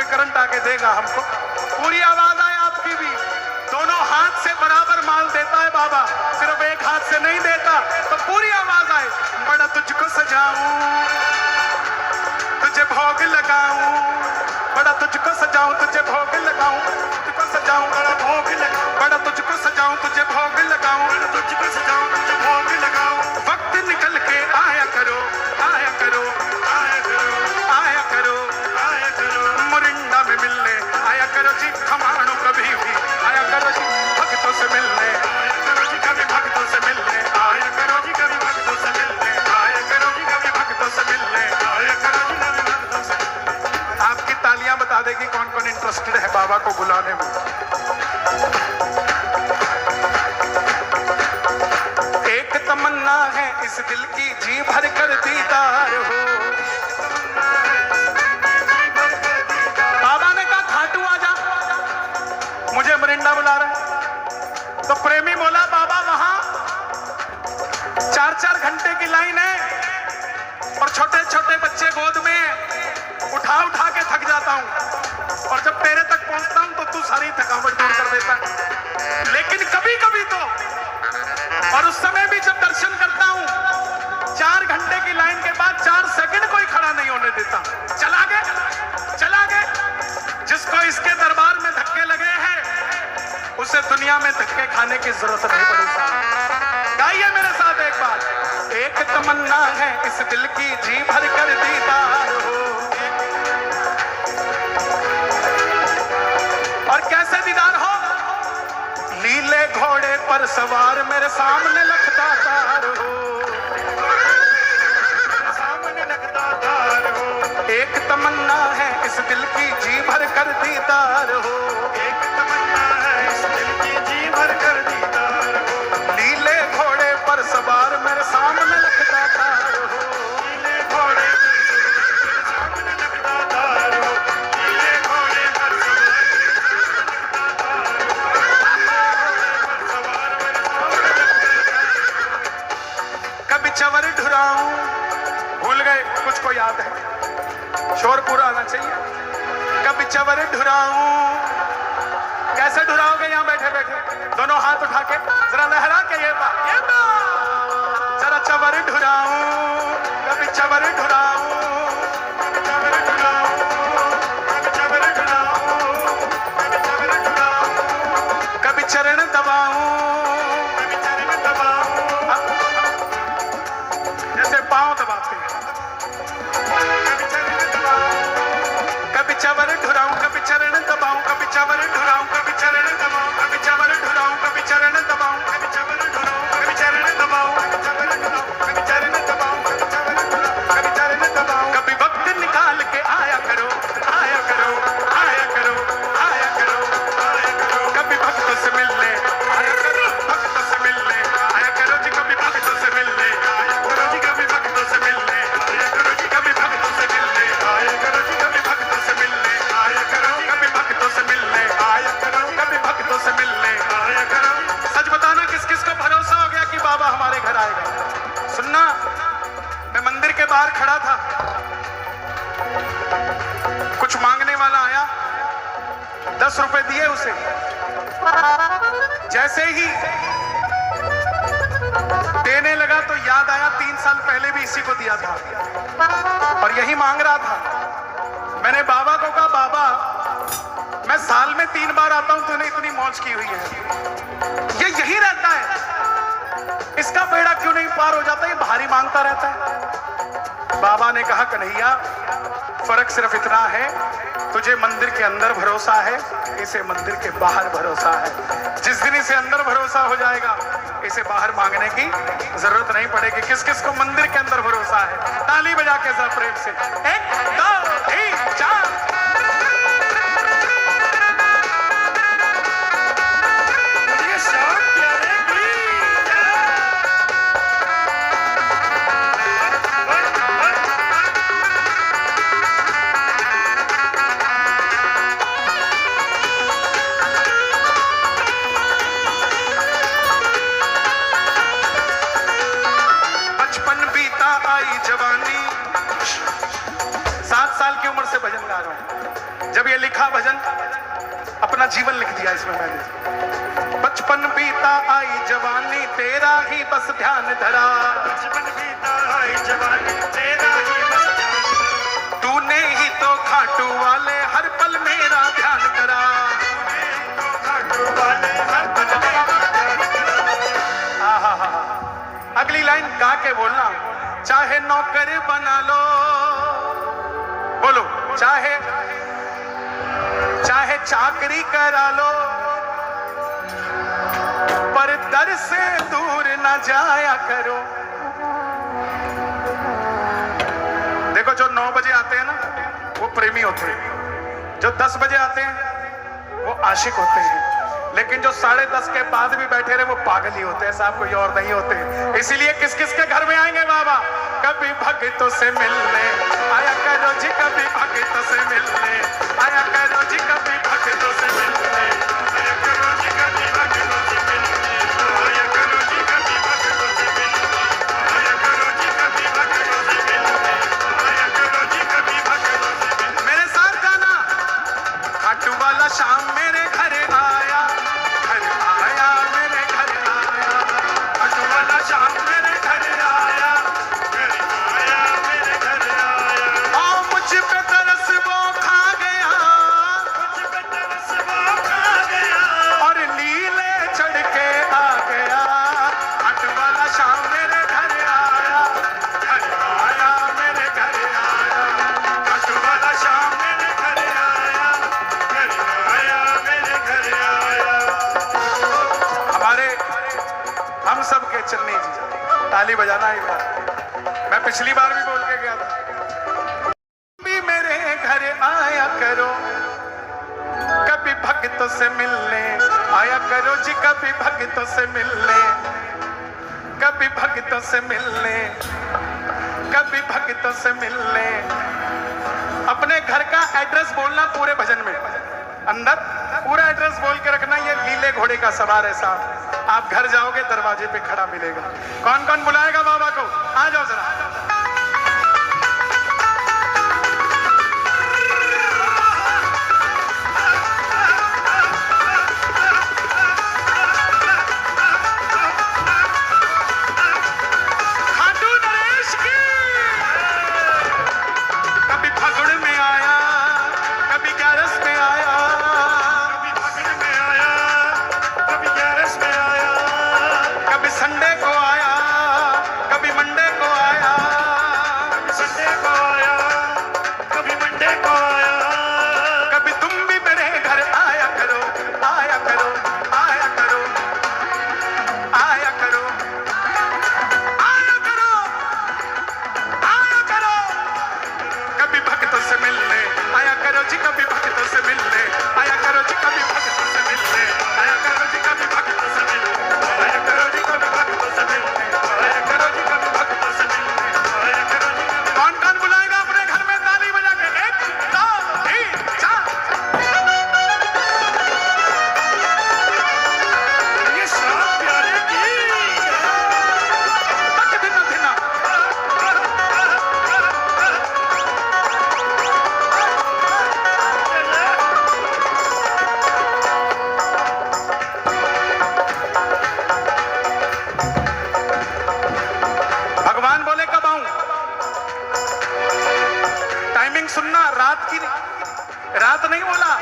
कोई करंट आके देगा हमको। पूरी आवाज आए आपकी भी। दोनों हाथ से बराबर माल देता है बाबा, सिर्फ एक हाथ से नहीं देता। तो पूरी आवाज आए, बड़ा तुझको सजाऊं, तुझे भोग लगाऊं, बड़ा तुझको सजाऊं, तुझे भोग लगाऊं, तुझको सजाऊं, बड़ा भोग लगाऊं, बड़ा तुझको सजाऊं, तुझे भोग लगाऊं, बड़ा तुझको सजाऊं, तुझे भोग लगाऊं। वक्त निकल के आया करो, आया करो, आया करो, आया करो, आया करो, मोरिंडा में मिलने आया करो जी, खमाणो कभी भी आया करो जी, भक्तों से मिलने आया करो जी, कभी भक्तों से मिलने आया करो जी, कभी भक्तों से मिलने आया करो जी, कभी भक्तों से मिलने आया करो जी, कभी भक्तों से। आपकी तालियां बता देगी कौन कौन इंटरेस्टेड है बाबा को बुलाने में। एक तमन्ना है इस दिल की, जी भर कर दीदार हो। बाबा ने कहा खाटू आजा, मुझे मरिंडा बुला रहा है। तो प्रेमी बोला बाबा वहां 4-4 घंटे की लाइन है और छोटे छोटे बच्चे गोद में, उठा उठा के थक जाता हूं, और जब तेरे तक पहुंचता हूं तो तू सारी थकावट दूर कर देता है। लेकिन कभी कभी तो, और उस समय भी जब दर्शन करता हूं, 4 घंटे की लाइन के बाद 4 सेकंड कोई खड़ा नहीं होने देता। चला गए, चला गए। जिसको इसके दरबार में धक्के लगे हैं उसे दुनिया में धक्के खाने की जरूरत नहीं पड़ेगी। गाइए मेरे साथ एक बार, एक तमन्ना है इस दिल की, जी भर कर दीदार हो। और कैसे दीदार हो? नीले घोड़े पर सवार मेरे सामने लखदातार हो, सामने लखदातार हो। एक तमन्ना है इस दिल की, जी भर कर दीदार हो। एक तमन्ना है इस दिल की, जी भर कर दीदार हो। नीले घोड़े पर सवार मेरे सामने लखदातार हो, नीले घोड़े पर सामने लखदातार हो, नीले घोड़े पर कभी चवर ढुराऊं, भूल गए कुछ को याद है, शोर पूरा आना चाहिए। कभी चवर ढुराऊं, कैसे ढुराओगे? यहां बैठे बैठे दोनों हाथ उठा के जरा लहरा के ये जरा चवर ढुराऊं, कभी चवर ढुराऊं, कभी चवर ढुराऊं, कभी चवर ढुराऊं, कभी चवर ढुराऊं, कभी चरण दबाऊं, कभी चरण दबाऊं, जैसे पांव दबाते हैं। कभी चरण दबाऊं, कभी चवर ढुराऊं, कभी चरण दबाऊं, कभी चवर ढुराऊं, कभी चरण दबाऊं, कभी चवर ढुराऊं, कभी चरण दबाऊं, कभी चवर ढुराऊं, कभी चरण दबाऊं, कभी चवर ढुराऊं, कभी चरण दबाऊं, कभी चवर ढुराऊं, कभी चरण दबाऊं। कभी वक्त निकाल के आया करो, आया करो, आया करो, आया करो, आया करो। कभी भक्तों से मिलने आया करो, भक्तों से मिलने आया करो जी, कभी भक्तों से मिलने आया करो जी, कभी भक्तों से मिलने आया करो जी, कभी भक्तों से मिलने आया करो जी, कभी भक्तों से मिलने आया करो जी, कभी भक्तों से मिलने आया करो जी, कभी भक्तों से मिलने आया करो। सच बताना किस किस को भरोसा हो गया कि बाबा हमारे घर आएगा? सुनना, मैं मंदिर के बाहर खड़ा था, कुछ मांगने वाला आया, 10 रुपए दिए उसे। जैसे ही देने लगा तो याद आया 3 साल पहले भी इसी को दिया था और यही मांग रहा था। मैंने बाबा को कहा, बाबा मैं साल में 3 बार आता हूं, तूने इतनी मौज की हुई है, ये यही रहता है, इसका बेड़ा क्यों नहीं पार हो जाता? ये भारी मांगता रहता है। बाबा ने कहा, कन्हैया फर्क सिर्फ इतना है, तुझे मंदिर के अंदर भरोसा है, इसे मंदिर के बाहर भरोसा है। जिस दिन इसे अंदर भरोसा हो जाएगा, इसे बाहर मांगने की जरूरत नहीं पड़ेगी। किस किस को मंदिर के अंदर भरोसा है? ताली बजा के जरा प्रेम से, 1 2 3 4। जवानी, 7 साल की उम्र से भजन गा रहा हूं। जब ये लिखा भजन, अपना जीवन लिख दिया इसमें मैंने। बचपन बीता आई जवानी तेरा ही बस ध्यान धरा, बचपन बीता आई जवानी तेरा ही बस ध्यान धरा, तूने ही तो खाटू वाले हर पल मेरा ध्यान करा, तूने तो खाटू वाले हर पल मेरा ध्यान करा। आहा, अगली लाइन गा के बोलना, चाहे नौकर बना लो, बोलो, चाहे चाकरी करा लो, पर दर से दूर न जाया करो। देखो, जो 9 बजे आते हैं ना वो प्रेमी होते हैं, जो 10 बजे आते हैं वो आशिक होते हैं, लेकिन जो 10:30 के बाद भी बैठे रहे वो पागल ही होते हैं साहब, कोई और नहीं होते। इसीलिए किस किस के घर में आएंगे बाबा? कभी भक्तों से मिलने आया करो जी, कभी भक्तों से मिलने आया करो जी, कभी भक्तों से मिलने आया करो जी, कभी भक्तों से मिलने, आया करो जी, कभी भक्तों से मिलने, आया करो जी, कभी भक्तों से मिलने, आया करो जी, कभी भक्तों से मिलने। मेरे साथ गाना, खाटू वाला शाम मेरे घर आया, घर आया मेरे घर आया, खाटू वाला शाम मेरे घर आया, घर आया मेरे घर आया, और मुझ पे तरस वो खा गया, मुझ पे तरस वो खा गया, और नीले चढ़ के आ गया। खाटू वाला शाम मेरे घर आया, घर आया मेरे घर आया, खाटू वाला शाम मेरे घर आया, घर आया मेरे घर आया। हमारे हम सब के चन्नी जी, ताली बजाना एक बार, मैं पिछली बार भी बोल के गया था, भी मेरे घर आया करो, कभी भक्तों से मिलने आया करो जी, कभी भक्तों से मिलने, कभी भक्तों से मिलने, कभी भक्तों से मिलने। अपने घर का एड्रेस बोलना पूरे भजन में, अंदर पूरा एड्रेस बोल के रखना। ये लीले घोड़े का सवार है साहब, आप घर जाओगे दरवाजे पे खड़ा मिलेगा। कौन कौन बुलाएगा बाबा को? आ जाओ जरा। खाटू नरेश की। कभी फागुन में आया, कभी 11 में आया, कभी फागुन में आया, कभी 11 में आया, कभी संडे को आया, कभी मंडे को आया, कभी संडे को आया, कभी मंडे को आया, कभी तुम भी मेरे घर आया करो, आया करो, आया करो, आया करो, आया करो, आया करो। कभी भक्तों से मिलने आया करो जी, कभी भक्तों से मिलने आया करो जी, कभी भक्तों से मिलने आया करो जी, कभी भक्तों से मिलने आया करो जी, कभी भक्तों से मिलने, आया करो जी, कभी भक्तों से मिलने, आया करो जी, कभी। कौन कौन बुलाएगा अपने घर में ताली बजा के? 1 2 3 4। ये शाम प्यारे की। तक धिना धिना। भगवान बोले कब आऊं? टाइमिंग सुनना, रात की, रात नहीं बोला।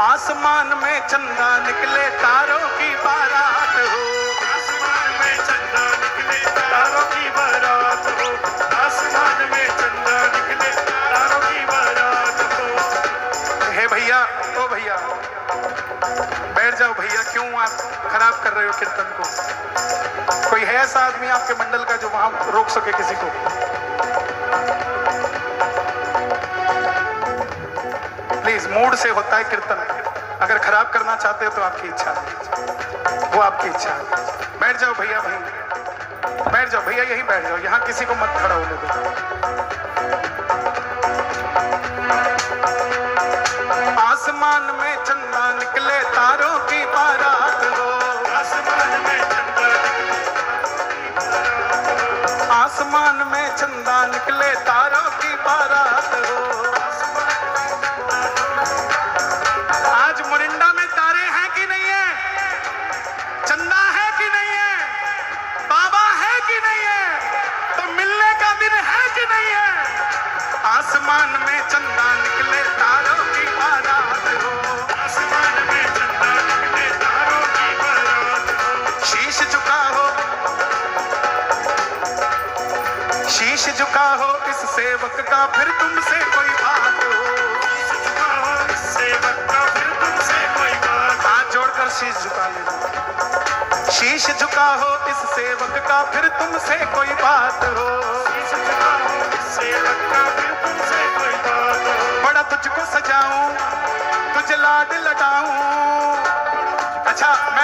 आसमान में चंदा निकले तारों की बारात हो, आसमान में चंदा निकले तारों की बारात हो, आसमान में चंदा निकले तारों की बारात हो। हे भैया, ओ भैया बैठ जाओ भैया, क्यों आप खराब कर रहे हो कीर्तन को? कोई है ऐसा आदमी आपके मंडल का जो वहां रोक सके किसी को? प्लीज, मूड से होता है कीर्तन, अगर खराब करना चाहते हो तो आपकी इच्छा है, वो आपकी इच्छा है। बैठ जाओ भैया, भाई बैठ जाओ भैया, यही बैठ जाओ, यहाँ किसी को मत खड़ा होने दो। आसमान में चंदा निकले तारों की बारात हो, आसमान में चंदा आसमान में चंदा निकले तारों की बारात हो, मोरिंडा में तारे हैं कि नहीं है, चंदा है कि नहीं है, बाबा है कि नहीं है, तो मिलने का दिन है कि नहीं है। आसमान में चंदा निकले तारों की बारात हो, आसमान में चंदा निकले तारों की बारात हो। शीश झुका हो, शीश झुका हो इस सेवक का, फिर तुमसे कोई बात हो। झुका हो इस सेवक का, फिर तुमसे कोई बात। हाथ जोड़कर शीश झुका लेना। शीश झुका हो इस सेवक का, फिर तुमसे कोई बात हो। झुका हो इस सेवक का, फिर तुमसे कोई बात हो। बड़ा तुझको सजाऊं, तुझे लाड लगाऊं। अच्छा मैं